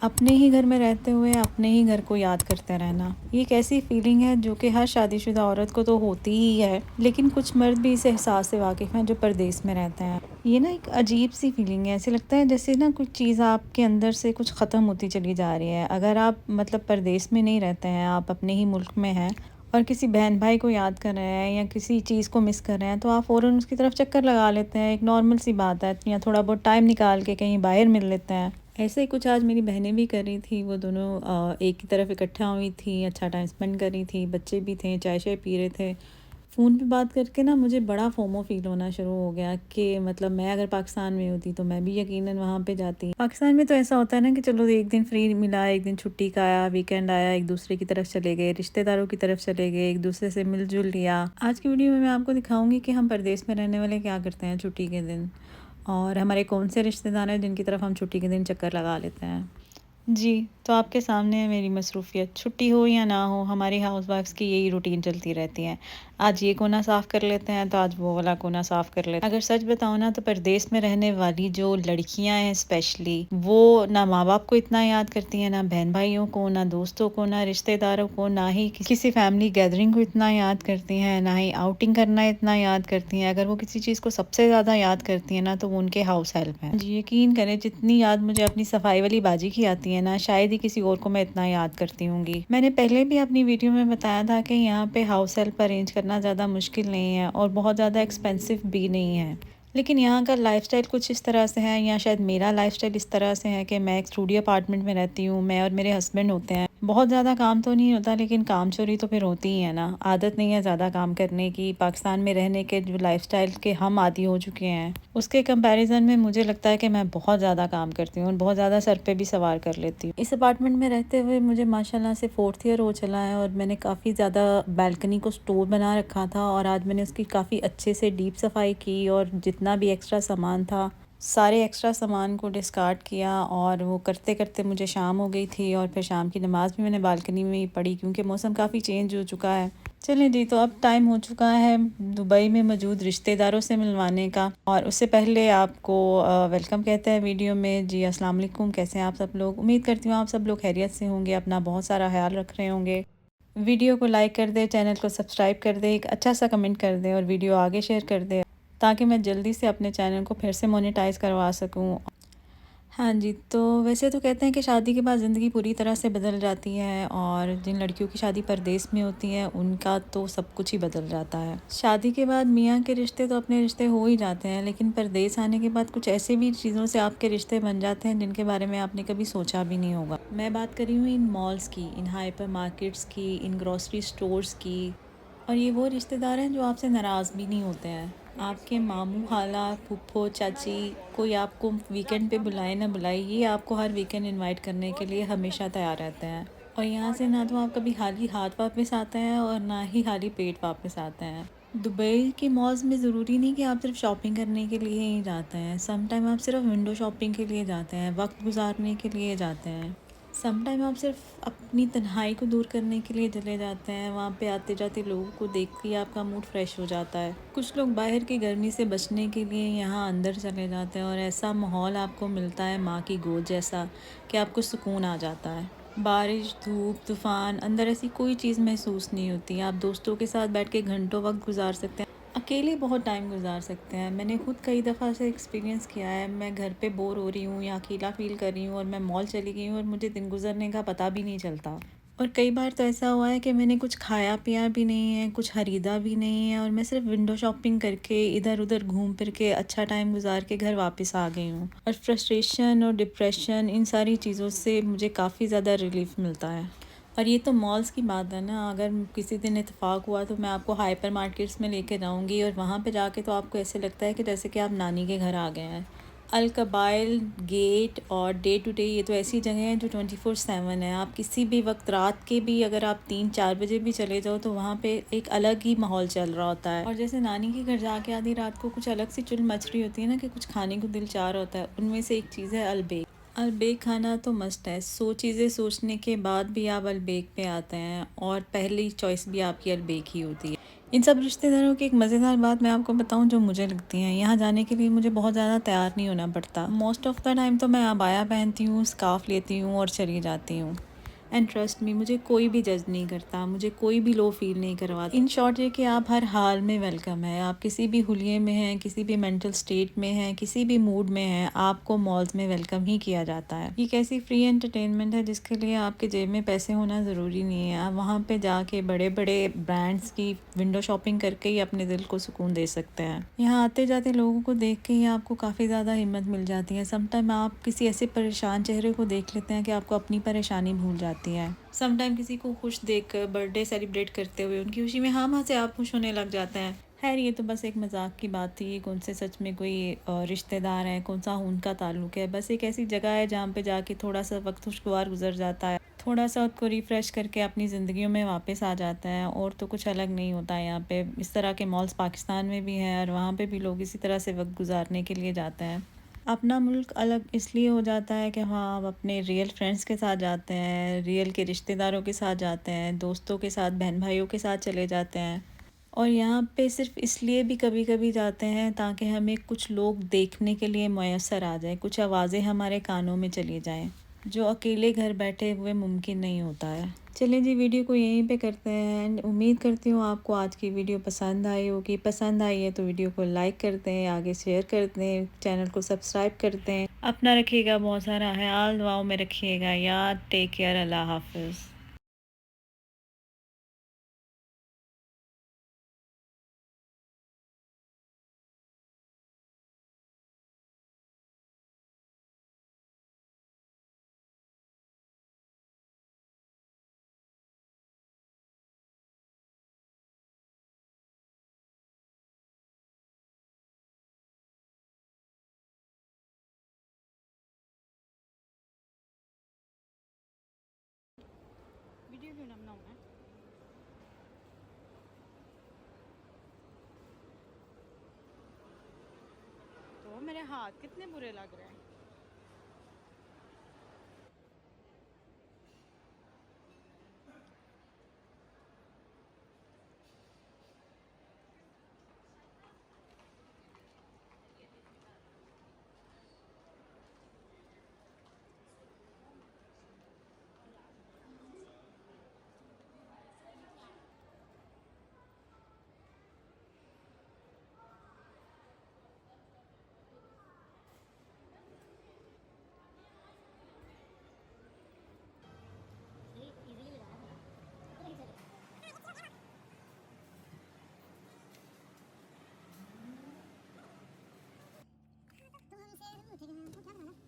अपने ही घर में रहते हुए अपने ही घर को याद करते रहना, ये एक ऐसी फीलिंग है जो कि हर शादीशुदा औरत को तो होती ही है, लेकिन कुछ मर्द भी इस एहसास से वाकिफ़ हैं जो परदेश में रहते हैं। ये ना एक अजीब सी फीलिंग है, ऐसे लगता है जैसे ना कुछ चीज़ आपके अंदर से कुछ ख़त्म होती चली जा रही है। अगर आप मतलब परदेश में नहीं रहते हैं, आप अपने ही मुल्क में हैं और किसी बहन भाई को याद कर रहे हैं या किसी चीज़ को मिस कर रहे हैं, तो आप फ़ौरन उसकी तरफ चक्कर लगा लेते हैं। एक नॉर्मल सी बात है, या थोड़ा बहुत टाइम निकाल के कहीं बाहर मिल लेते हैं। ऐसे ही कुछ आज मेरी बहनें भी कर रही थी। वो दोनों एक ही तरफ इकट्ठा हुई थी, अच्छा टाइम स्पेंड कर रही थी, बच्चे भी थे, चाय शाय पी रहे थे। फ़ोन पे बात करके ना मुझे बड़ा फोमो फ़ील होना शुरू हो गया कि मतलब मैं अगर पाकिस्तान में होती तो मैं भी यकीनन वहाँ पे जाती। पाकिस्तान में तो ऐसा होता है ना कि चलो एक दिन फ्री मिला, एक दिन छुट्टी का आया, वीकेंड आया, एक दूसरे की तरफ चले गए, रिश्तेदारों की तरफ चले गए, एक दूसरे से मिल-जुल लिया। आज की वीडियो में मैं आपको दिखाऊँगी कि हम परदेस में रहने वाले क्या करते हैं छुट्टी के दिन, और हमारे कौन से रिश्तेदार हैं जिनकी तरफ हम छुट्टी के दिन चक्कर लगा लेते हैं। जी, तो आपके सामने है मेरी मसरूफ़ियत। छुट्टी हो या ना हो, हमारी हाउसवाइफ्स की यही रूटीन चलती रहती है। आज ये कोना साफ़ कर लेते हैं, तो आज वो वाला कोना साफ़ कर लेते हैं। अगर सच बताऊँ ना, तो परदेस में रहने वाली जो लड़कियाँ हैं स्पेशली, वो ना माँ-बाप को इतना याद करती हैं, ना बहन-भाइयों को, ना दोस्तों को, ना रिश्तेदारों को, ना ही किसी फैमिली गैदरिंग को इतना याद करती हैं, ना ही आउटिंग करना इतना याद करती हैं। अगर वो किसी चीज़ को सबसे ज़्यादा याद करती हैं ना, तो वो उनके हाउस हेल्प हैं। जी, यकीन करें, जितनी याद मुझे अपनी सफाई वाली बाजी की आती है ना, शायद ही किसी और को मैं इतना याद करती होंगी। मैंने पहले भी अपनी वीडियो में बताया था कि यहाँ पे हाउस हेल्प अरेंज करना ज़्यादा मुश्किल नहीं है और बहुत ज़्यादा एक्सपेंसिव भी नहीं है। लेकिन यहाँ का लाइफ़स्टाइल कुछ इस तरह से है, या शायद मेरा लाइफ़स्टाइल इस तरह से है कि मैं एक स्टूडियो अपार्टमेंट में रहती हूँ, मैं और मेरे हस्बैंड होते हैं। बहुत ज़्यादा काम तो नहीं होता, लेकिन काम-चोरी तो फिर होती ही है ना। आदत नहीं है ज़्यादा काम करने की, पाकिस्तान में रहने के जो लाइफ़स्टाइल के हम आदी हो चुके हैं, उसके कंपैरिज़न में मुझे लगता है कि मैं बहुत ज़्यादा काम करती हूँ और बहुत ज़्यादा सर पे भी सवार कर लेती हूँ। इस अपार्टमेंट में रहते हुए मुझे माशाल्लाह से 4th ईयर हो चला है और मैंने काफ़ी ज़्यादा बालकनी को स्टोर बना रखा था, और आज मैंने उसकी काफ़ी अच्छे से डीप सफाई की और जितना भी एक्स्ट्रा सामान था, सारे एक्स्ट्रा सामान को डिस्कार्ड किया, और वो करते करते मुझे शाम हो गई थी, और फिर शाम की नमाज़ भी मैंने बालकनी में ही पढ़ी क्योंकि मौसम काफ़ी चेंज हो चुका है। चलें जी, तो अब टाइम हो चुका है दुबई में मौजूद रिश्तेदारों से मिलवाने का, और उससे पहले आपको वेलकम कहते हैं वीडियो में। जी, अस्सलाम वालेकुम, कैसे हैं आप सब लोग? उम्मीद करती हूँ आप सब लोग खैरियत से होंगे, अपना बहुत सारा ख्याल रख रहे होंगे। वीडियो को लाइक कर दें, चैनल को सब्सक्राइब कर दें, एक अच्छा सा कमेंट कर दें और वीडियो आगे शेयर कर दें, ताकि मैं जल्दी से अपने चैनल को फिर से मोनेटाइज़ करवा सकूँ। हाँ जी, तो वैसे तो कहते हैं कि शादी के बाद ज़िंदगी पूरी तरह से बदल जाती है, और जिन लड़कियों की शादी परदेस में होती है उनका तो सब कुछ ही बदल जाता है। शादी के बाद मियाँ के रिश्ते तो अपने रिश्ते हो ही जाते हैं, लेकिन परदेस आने के बाद कुछ ऐसे भी चीज़ों से आपके रिश्ते बन जाते हैं जिनके बारे में आपने कभी सोचा भी नहीं होगा। मैं बात कर रही हूँ इन मॉल्स की, इन हाइपर मार्केट्स की, इन ग्रॉसरी स्टोर्स की। और ये वो रिश्तेदार हैं जो आपसे नाराज़ भी नहीं होते हैं। आपके मामू, खाला, फूफो, चाची, कोई आपको वीकेंड पे बुलाए ना बुलाए, ये आपको हर वीकेंड इनवाइट करने के लिए हमेशा तैयार रहते हैं। और यहाँ से ना तो आप कभी खाली हाथ वापस आते हैं और ना ही खाली पेट वापस आते हैं। दुबई के मॉल्स में ज़रूरी नहीं कि आप सिर्फ शॉपिंग करने के लिए ही जाते हैं। सम टाइम आप सिर्फ विंडो शॉपिंग के लिए जाते हैं, वक्त गुजारने के लिए जाते हैं। समटाइम आप सिर्फ अपनी तन्हाई को दूर करने के लिए चले जाते हैं। वहाँ पे आते जाते लोगों को देख के आपका मूड फ्रेश हो जाता है। कुछ लोग बाहर की गर्मी से बचने के लिए यहाँ अंदर चले जाते हैं, और ऐसा माहौल आपको मिलता है माँ की गोद जैसा कि आपको सुकून आ जाता है। बारिश, धूप, तूफ़ान, अंदर ऐसी कोई चीज़ महसूस नहीं होती। आप दोस्तों के साथ बैठ के घंटों वक्त गुजार सकते हैं, अकेले बहुत टाइम गुजार सकते हैं। मैंने खुद कई दफ़ा से एक्सपीरियंस किया है। मैं घर पे बोर हो रही हूँ या अकेला फ़ील कर रही हूँ और मैं मॉल चली गई हूँ और मुझे दिन गुजरने का पता भी नहीं चलता। और कई बार तो ऐसा हुआ है कि मैंने कुछ खाया पिया भी नहीं है, कुछ ख़रीदा भी नहीं है, और मैं सिर्फ विंडो शॉपिंग करके इधर उधर घूम फिर के अच्छा टाइम गुजार के घर वापस आ गई हूँ। और फ्रस्ट्रेशन और डिप्रेशन, इन सारी चीज़ों से मुझे काफ़ी ज़्यादा रिलीफ मिलता है। और ये तो मॉल्स की बात है ना, अगर किसी दिन इत्तेफाक हुआ तो मैं आपको हाइपर मार्केट्स में लेके जाऊंगी, और वहाँ पे जाके तो आपको ऐसे लगता है कि जैसे कि आप नानी के घर आ गए हैं। अल कबाइल गेट और डे टू डे, ये तो ऐसी जगह है जो 24/7 है। आप किसी भी वक्त, रात के भी अगर आप 3-4 बजे भी चले जाओ तो वहाँ पे एक अलग ही माहौल चल रहा होता है। और जैसे नानी के घर जाके आधी रात को कुछ अलग सी चुल मच रही होती है ना, कि कुछ खाने को दिल चाह रहा होता है, उनमें से एक चीज़ है अलबेक। अलबेक खाना तो मस्ट है। 100 चीज़ें सोचने के बाद भी आप अलबेक पे आते हैं, और पहली चॉइस भी आपकी अलबेक ही होती है। इन सब रिश्तेदारों की एक मज़ेदार बात मैं आपको बताऊं जो मुझे लगती है, यहाँ जाने के लिए मुझे बहुत ज़्यादा तैयार नहीं होना पड़ता। मोस्ट ऑफ़ द टाइम तो मैं अबाया पहनती हूँ, स्कार्फ़ लेती हूँ और चली जाती हूँ। एंड ट्रस्ट मी, मुझे कोई भी जज नहीं करता, मुझे कोई भी लो फील नहीं करवाता। इन शॉर्ट ये कि आप हर हाल में वेलकम है। आप किसी भी हुलिये में हैं, किसी भी मेंटल स्टेट में हैं, किसी भी मूड में हैं, आपको मॉल्स में वेलकम ही किया जाता है। ये कैसी फ्री एंटरटेनमेंट है जिसके लिए आपके जेब में पैसे होना ज़रूरी नहीं है। आप वहाँ पे जाके बड़े बड़े ब्रांड्स की विंडो शॉपिंग करके ही अपने दिल को सुकून दे सकते हैं। यहाँ आते जाते लोगों को देख के ही आपको काफ़ी ज़्यादा हिम्मत मिल जाती है। समटाइम आप किसी ऐसे परेशान चेहरे को देख लेते हैं कि आपको अपनी परेशानी भूल जाती है। समटाइम किसी को खुश देखकर, बर्थडे सेलिब्रेट करते हुए, उनकी खुशी में हम से आप खुश होने लग जाते हैं। खैर ये तो बस एक मजाक की बात थी। कौन से सच में कोई रिश्तेदार है, कौन सा उनका ताल्लुक है। बस एक ऐसी जगह है जहाँ पे जाके थोड़ा सा वक्त खुशगवार गुजर जाता है, थोड़ा सा उसको रिफ़्रेश करके अपनी ज़िंदगियों में वापस आ जाता है। और तो कुछ अलग नहीं होता है यहाँ पे। इस तरह के मॉल्स पाकिस्तान में भी हैं और वहाँ पे भी लोग इसी तरह से वक्त गुजारने के लिए जाते हैं। अपना मुल्क अलग इसलिए हो जाता है कि हाँ, आप अपने रियल फ्रेंड्स के साथ जाते हैं, रियल के रिश्तेदारों के साथ जाते हैं, दोस्तों के साथ, बहन भाइयों के साथ चले जाते हैं। और यहाँ पे सिर्फ इसलिए भी कभी कभी जाते हैं ताकि हमें कुछ लोग देखने के लिए मैसर आ जाए, कुछ आवाज़ें हमारे कानों में चली जाएं, जो अकेले घर बैठे हुए मुमकिन नहीं होता है। चलें जी, वीडियो को यहीं पे करते हैं एंड उम्मीद करती हूँ आपको आज की वीडियो पसंद आई होगी। पसंद आई है तो वीडियो को लाइक कर दें, आगे शेयर कर दें, चैनल को सब्सक्राइब कर दें। अपना रखिएगा बहुत सारा ख्याल, दुआओं में रखिएगा याद। टेक केयर, अल्लाह हाफिज़। वीडियो क्यों ना बनाऊँ मैं? तो मेरे हाथ कितने बुरे लग रहे हैं। तो हमसे